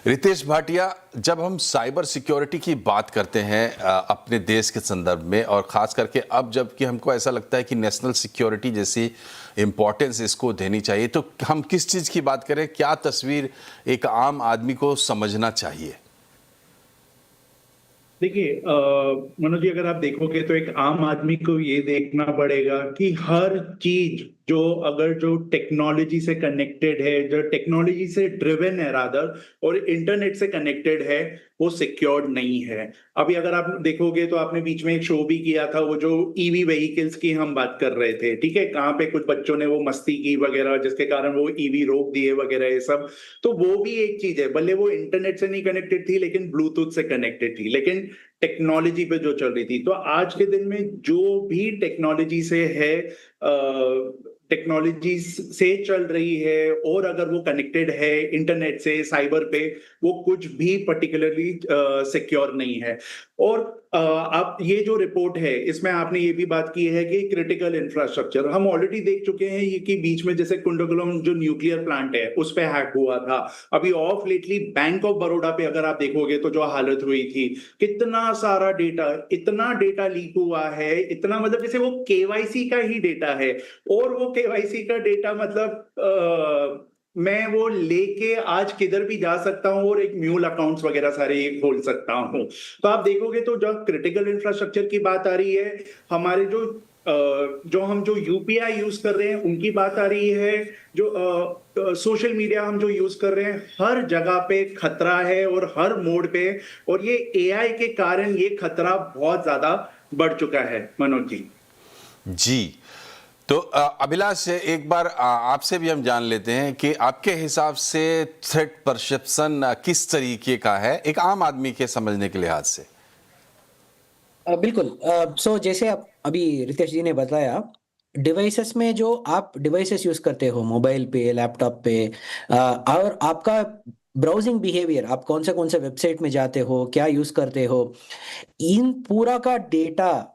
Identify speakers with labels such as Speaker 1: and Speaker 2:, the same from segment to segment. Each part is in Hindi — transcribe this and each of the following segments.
Speaker 1: रितेश भाटिया, जब हम साइबर सिक्योरिटी की बात करते हैं अपने देश के संदर्भ में, और ख़ास करके अब जबकि हमको ऐसा लगता है कि नेशनल सिक्योरिटी जैसी इम्पोर्टेंस इसको देनी चाहिए, तो हम किस चीज़ की बात करें? क्या तस्वीर एक आम आदमी को समझना चाहिए?
Speaker 2: देखिए मनोज जी, अगर आप देखोगे तो एक आम आदमी को ये देखना पड़ेगा कि हर चीज जो टेक्नोलॉजी से कनेक्टेड है, जो टेक्नोलॉजी से ड्रिवन है रादर, और इंटरनेट से कनेक्टेड है, वो सिक्योर्ड नहीं है। अभी अगर आप देखोगे तो आपने बीच में एक शो भी किया था, वो जो ईवी व्हीकल्स की हम बात कर रहे थे, ठीक है, कहाँ पे कुछ बच्चों ने वो मस्ती की वगैरह, जिसके कारण वो ईवी रोक दिए वगैरह, ये सब। तो वो भी एक चीज है, भले वो इंटरनेट से नहीं कनेक्टेड थी लेकिन ब्लूटूथ से कनेक्टेड थी, लेकिन टेक्नोलॉजी पे जो चल रही थी। तो आज के दिन में जो भी टेक्नोलॉजी से है, टेक्नोलॉजी से चल रही है, और अगर वो कनेक्टेड है इंटरनेट से, साइबर पे, वो कुछ भी पर्टिकुलरली सिक्योर नहीं है। और आप ये जो रिपोर्ट है, इसमें आपने ये भी बात की है कि क्रिटिकल इंफ्रास्ट्रक्चर हम ऑलरेडी देख चुके हैं, ये कि बीच में जैसे कुंडकुलम जो न्यूक्लियर प्लांट है उस पे हैक हुआ था। अभी of lately bank of Baroda पे अगर आप देखोगे तो जो हालत हुई थी, कितना सारा डेटा, इतना डेटा लीक हुआ है, इतना, मतलब जैसे वो केवाईसी का ही डेटा है, और वो केवाईसी का डेटा मतलब मैं वो लेके आज किधर भी जा सकता हूं और एक म्यूल अकाउंट्स वगैरह सारे खोल सकता हूं। तो आप देखोगे तो जब क्रिटिकल इंफ्रास्ट्रक्चर की बात आ रही है, हमारे जो यूपीआई यूज कर रहे हैं उनकी बात आ रही है, जो सोशल मीडिया हम जो यूज कर रहे हैं, हर जगह पे खतरा है और हर मोड पे। और ये एआई के कारण ये खतरा बहुत ज्यादा बढ़ चुका है मनोज जी।
Speaker 1: जी, तो अभिलाष, एक बार आपसे भी हम जान लेते हैं कि आपके हिसाब से थ्रेट परसेप्शन किस तरीके का है एक आम आदमी के समझने के लिहाज से?
Speaker 3: बिल्कुल। सो जैसे आप अभी रितेश जी ने बताया, डिवाइसेस में जो आप डिवाइसेस यूज करते हो, मोबाइल पे, लैपटॉप पे, और आपका ब्राउजिंग बिहेवियर, आप कौन से वेबसाइट में जाते हो, क्या यूज करते हो, इन पूरा का डेटा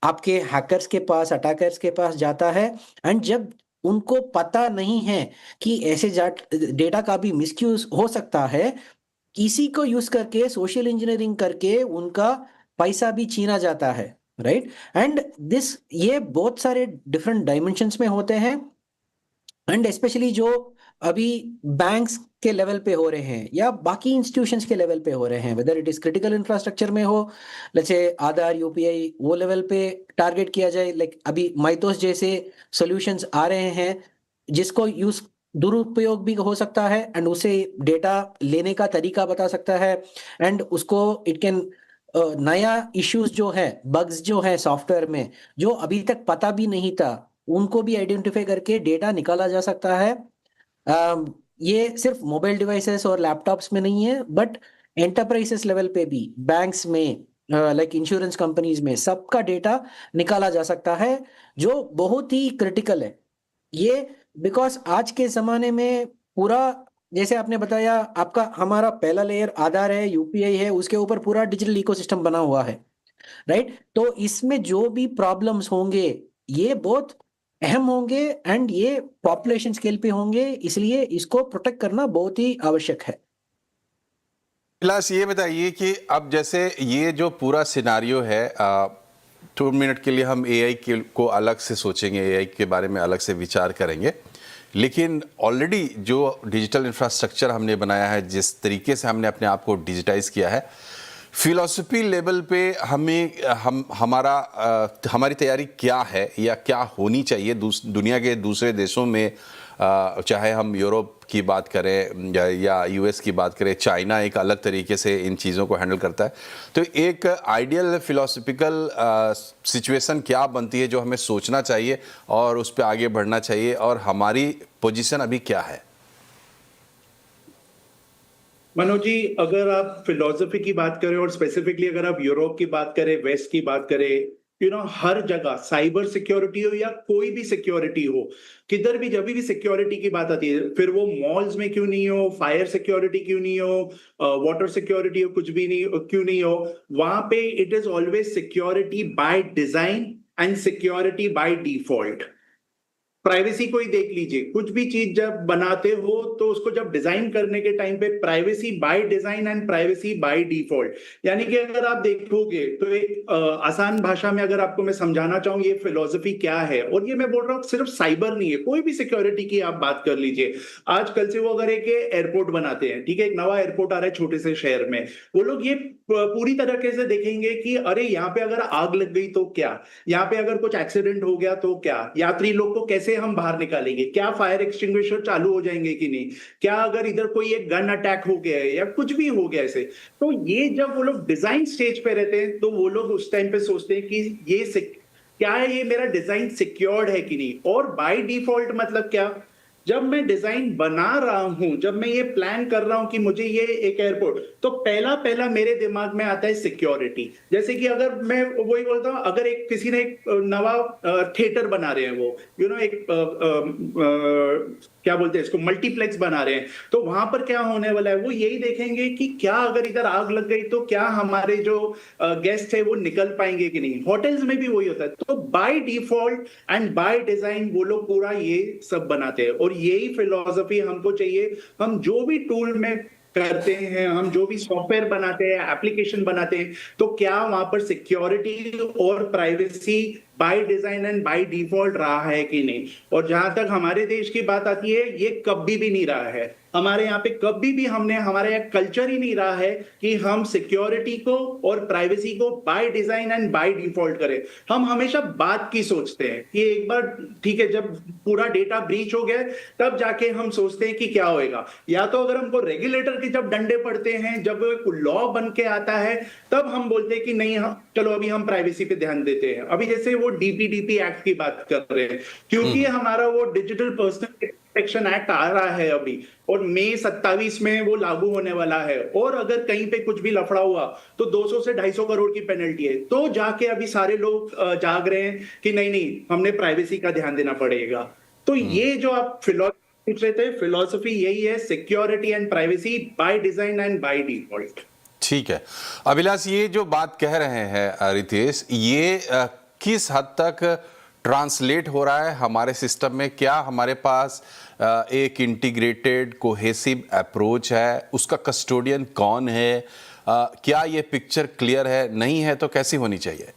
Speaker 3: आपके हैकर्स के पास, अटैकर्स के पास जाता है। एंड जब उनको पता नहीं है कि ऐसे डेटा का भी मिसयूज हो सकता है, इसी को यूज करके, सोशल इंजीनियरिंग करके उनका पैसा भी छीना जाता है, राइट। एंड दिस ये बहुत सारे डिफरेंट डायमेंशंस में होते हैं। एंड स्पेशली जो अभी बैंक्स के लेवल पे हो रहे हैं या बाकी इंस्टीट्यूशंस के लेवल पे हो रहे हैं, whether it is critical infrastructure में हो, जैसे आधार, यूपीआई, वो लेवल पे टारगेट किया जाए, लाइक अभी माइतोस जैसे सॉल्यूशंस आ रहे हैं, जिसको यूज दुरुपयोग भी हो सकता है, एंड उसे डेटा लेने का तरीका बता सकता है, एंड उसको इट कैन नया इश्यूज जो है, बग्स जो है सॉफ्टवेयर में, जो अभी तक पता भी नहीं था, उनको भी आइडेंटिफाई करके डेटा निकाला जा सकता है। ये सिर्फ मोबाइल डिवाइसेस और लैपटॉप्स में नहीं है, बट एंटरप्राइजेस लेवल पे भी, बैंक्स में, लाइक इंश्योरेंस कंपनीज में, सबका डेटा निकाला जा सकता है, जो बहुत ही क्रिटिकल है ये। बिकॉज आज के जमाने में पूरा, जैसे आपने बताया, आपका हमारा पहला लेयर आधार है, यूपीआई है, उसके ऊपर पूरा डिजिटल इकोसिस्टम बना हुआ है, राइट। तो इसमें जो भी प्रॉब्लम्स होंगे, ये बहुत अहम होंगे, एंड ये पॉपुलेशन स्केल पे होंगे, इसलिए इसको प्रोटेक्ट करना बहुत ही आवश्यक है।
Speaker 1: प्लस ये बताइए कि अब जैसे ये जो पूरा सिनारियो है, 2 मिनट के लिए हम एआई को अलग से सोचेंगे, एआई के बारे में अलग से विचार करेंगे, लेकिन ऑलरेडी जो डिजिटल इंफ्रास्ट्रक्चर हमने बनाया है, जिस तरीके से हमने अपने आप को डिजिटाइज किया है, फिलॉसफी लेवल पे हमारी तैयारी क्या है या क्या होनी चाहिए दुनिया के दूसरे देशों में? चाहे हम यूरोप की बात करें या यूएस की बात करें, चाइना एक अलग तरीके से इन चीज़ों को हैंडल करता है। तो एक आइडियल फिलॉसफिकल सिचुएशन क्या बनती है जो हमें सोचना चाहिए और उस पर आगे बढ़ना चाहिए, और हमारी पोजीशन अभी क्या है?
Speaker 2: मनोज जी, अगर आप फिलोसफी की बात करें और स्पेसिफिकली अगर आप यूरोप की बात करें, वेस्ट की बात करें, हर जगह साइबर सिक्योरिटी हो या कोई भी सिक्योरिटी हो, किधर भी जब भी सिक्योरिटी की बात आती है, फिर वो मॉल्स में क्यों नहीं हो, फायर सिक्योरिटी क्यों नहीं हो, वाटर सिक्योरिटी हो, कुछ भी नहीं क्यों नहीं हो, वहां पे it is always security by design and security by default. Privacy को ही देख लीजिए, कुछ भी चीज जब बनाते हो तो उसको जब डिजाइन करने के टाइम पे privacy by design and privacy by default, यानी कि अगर आप देखोगे तो एक आसान भाषा में अगर आपको मैं समझाना चाहूँ ये फिलॉसफी क्या है, और ये मैं बोल रहा हूँ सिर्फ साइबर नहीं है, कोई भी सिक्योरिटी की आप बात कर लीजिए। आजकल से वो अगर एक एयरपोर्ट बनाते हैं, ठीक है, एक नवा एयरपोर्ट आ रहा है छोटे से शहर में, वो लोग ये पूरी तरीके से देखेंगे कि अरे यहाँ पे अगर आग लग गई तो क्या, यहाँ पे अगर कुछ एक्सीडेंट हो गया तो क्या, यात्री लोग को कैसे हम बाहर निकालेंगे, क्या फायर एक्सटिंग्विशर चालू हो जाएंगे कि नहीं, क्या अगर इधर कोई एक गन अटैक हो गया है या कुछ भी हो गया ऐसे। तो ये जब वो लोग डिजाइन स्टेज पे रहते हैं तो वो लोग उस टाइम पे सोचते हैं कि ये क्या है, ये मेरा डिजाइन सिक्योर्ड है कि नहीं। और बाय डिफॉल्ट मतलब क्या, जब मैं डिजाइन बना रहा हूं, जब मैं ये प्लान कर रहा हूं कि मुझे ये एक एयरपोर्ट, तो पहला पहला मेरे दिमाग में आता है सिक्योरिटी। जैसे कि अगर मैं वही बोलता हूं, अगर एक किसी ने एक नवा थिएटर बना रहे हैं, वो एक क्या बोलते हैं इसको, मल्टीप्लेक्स बना रहे हैं, तो वहां पर क्या होने वाला है, वो यही देखेंगे कि क्या अगर इधर आग लग गई तो क्या हमारे जो गेस्ट है वो निकल पाएंगे कि नहीं। होटल्स में भी वही होता है। तो by default and by design वो लोग पूरा ये सब बनाते हैं, और यही फिलॉसफी हमको चाहिए। हम जो भी टूल में करते हैं, हम जो भी सॉफ्टवेयर बनाते हैं, एप्लीकेशन बनाते हैं, तो क्या वहां पर सिक्योरिटी और privacy by design and by default रहा है कि नहीं। और जहां तक हमारे देश की बात आती है, ये कभी भी नहीं रहा है। हमारे यहाँ पे कभी भी हमारे यहाँ कल्चर ही नहीं रहा है कि हम सिक्योरिटी को और प्राइवेसी को by design and by default करें। हम हमेशा बात की सोचते हैं कि एक बार ठीक है, जब पूरा डेटा ब्रीच हो गया तब जाके हम सोचते हैं कि क्या होएगा, या तो अगर हमको रेगुलेटर के जब डंडे पड़ते हैं, जब लॉ बन के आता है, तब हम बोलते हैं कि नहीं, चलो अभी हम प्राइवेसी पे ध्यान देते हैं। अभी जैसे वो डीपीडीपी एक्ट की बात कर रहे हैं, क्योंकि हमारा वो डिजिटल पर्सनल प्रोटेक्शन एक्ट आ रहा है अभी, और मई 27 में वो लागू होने वाला है। और अगर कहीं पे कुछ भी लफड़ा हुआ तो 200 से 250 करोड़ की पेनल्टी है। तो जाके अभी सारे लोग जाग रहे हैं कि नहीं नहीं, हमने प्राइवेसी का ध्यान देना पड़ेगा। तो ये जो आप फिलॉसफी पूछ रहे थे, फिलॉसफी यही है, security and privacy by design and by default.
Speaker 1: ठीक है अभिलाष, ये जो बात कह रहे हैं रितेश, ये किस हद तक ट्रांसलेट हो रहा है हमारे सिस्टम में? क्या हमारे पास एक इंटीग्रेटेड कोहेसिव अप्रोच है? उसका कस्टोडियन कौन है? क्या ये पिक्चर क्लियर है? नहीं है तो कैसी होनी चाहिए?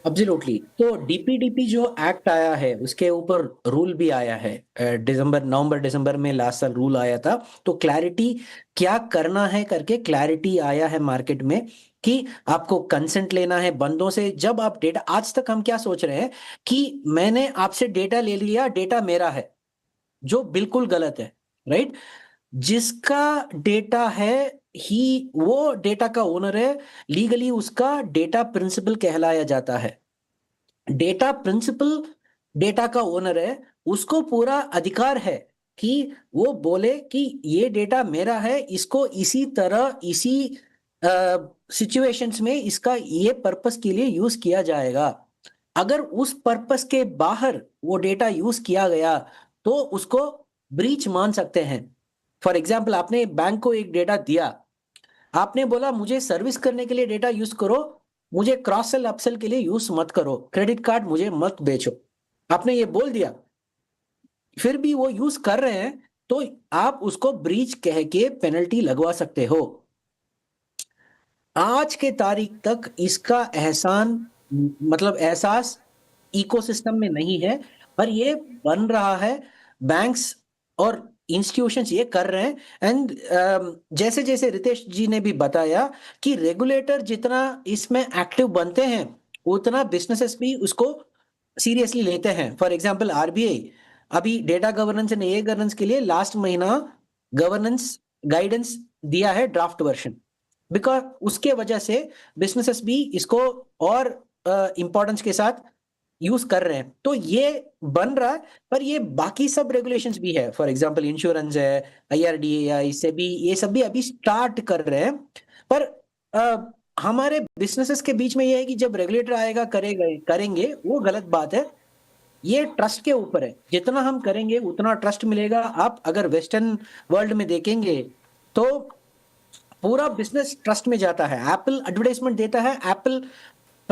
Speaker 3: एब्सोल्युटली। तो डीपीडीपी जो एक्ट आया है उसके ऊपर रूल भी आया है, नवंबर दिसंबर में लास्ट साल रूल आया था। तो क्लैरिटी क्या करना है करके क्लैरिटी आया है मार्केट में कि आपको कंसेंट लेना है बंदों से। जब आप डेटा, आज तक हम क्या सोच रहे हैं कि मैंने आपसे डेटा ले लिया, डेटा मेरा है, जो बिल्कुल गलत है, राइट। जिसका डेटा है ही वो डेटा का ओनर है, लीगली उसका डेटा प्रिंसिपल कहलाया जाता है। डेटा प्रिंसिपल डेटा का ओनर है, उसको पूरा अधिकार है कि वो बोले कि ये डेटा मेरा है, इसको इसी तरह इसी सिचुएशंस में इसका ये पर्पस के लिए यूज किया जाएगा। अगर उस पर्पस के बाहर वो डेटा यूज किया गया तो उसको ब्रीच मान सकते हैं। फॉर एग्जाम्पल, आपने बैंक को एक डेटा दिया, आपने बोला मुझे सर्विस करने के लिए डेटा यूज करो, मुझे क्रॉस सेल अपसेल के लिए यूज मत करो, क्रेडिट कार्ड मुझे मत बेचो, आपने ये बोल दिया, फिर भी वो यूज कर रहे हैं तो आप उसको ब्रीच कह के पेनल्टी लगवा सकते हो। आज के तारीख तक इसका एहसास इकोसिस्टम में नहीं है, पर ये बन रहा है। बैंक्स और इंस्टीट्यूशंस ये कर रहे हैं। एंड जैसे जैसे रितेश जी ने भी बताया कि रेगुलेटर जितना इसमें एक्टिव बनते हैं उतना बिजनेसेस भी उसको सीरियसली लेते हैं। फॉर एग्जांपल, आरबीआई अभी data governance and A governance के लिए लास्ट महीना गवर्नेंस गाइडेंस दिया है, ड्राफ्ट वर्जन, बिकॉज उसके वजह से बिजनेसेस भी इसको और इंपॉर्टेंस के साथ यूज कर रहे हैं। तो ये बन रहा है, पर ये बाकी सब रेगुलेशंस भी है। फॉर एग्जांपल इंश्योरेंस है, आईआरडीए, से भी ये सब भी अभी स्टार्ट कर रहे हैं। पर हमारे बिजनेसेस के बीच में ये है कि जब रेगुलेटर आएगा करेंगे वो गलत बात है। ये ट्रस्ट के ऊपर है, जितना हम करेंगे उतना ट्रस्ट मिलेगा। आप अगर वेस्टर्न वर्ल्ड में देखेंगे तो पूरा बिजनेस ट्रस्ट में जाता है। एप्पल एडवर्टाइजमेंट देता है, एप्पल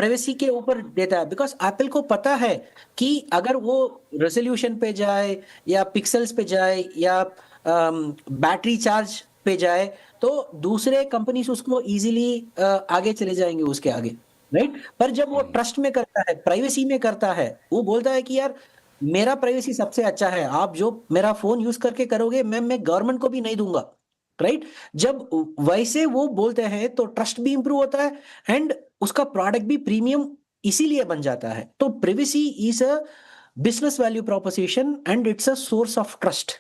Speaker 3: प्राइवेसी के ऊपर देता है, बिकॉज एप्पल को पता है कि अगर वो रेजोल्यूशन पे जाए या पिक्सल्स पे जाए या बैटरी चार्ज पे जाए तो दूसरे कंपनीज उसको इजीली आगे चले जाएंगे उसके आगे, राइट। पर जब वो ट्रस्ट में करता है, प्राइवेसी में करता है, वो बोलता है कि यार मेरा प्राइवेसी सबसे अच्छा है, आप जो मेरा फोन यूज करके करोगे मैं गवर्नमेंट को भी नहीं दूंगा, राइट। जब वैसे वो बोलते हैं तो ट्रस्ट भी इंप्रूव होता है एंड उसका प्रोडक्ट भी प्रीमियम इसीलिए बन जाता है। तो privacy is a business value proposition and it's a source of trust.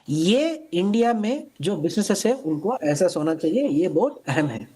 Speaker 3: ये इंडिया में जो बिजनेसेस है उनको ऐसा होना चाहिए, ये बहुत अहम है।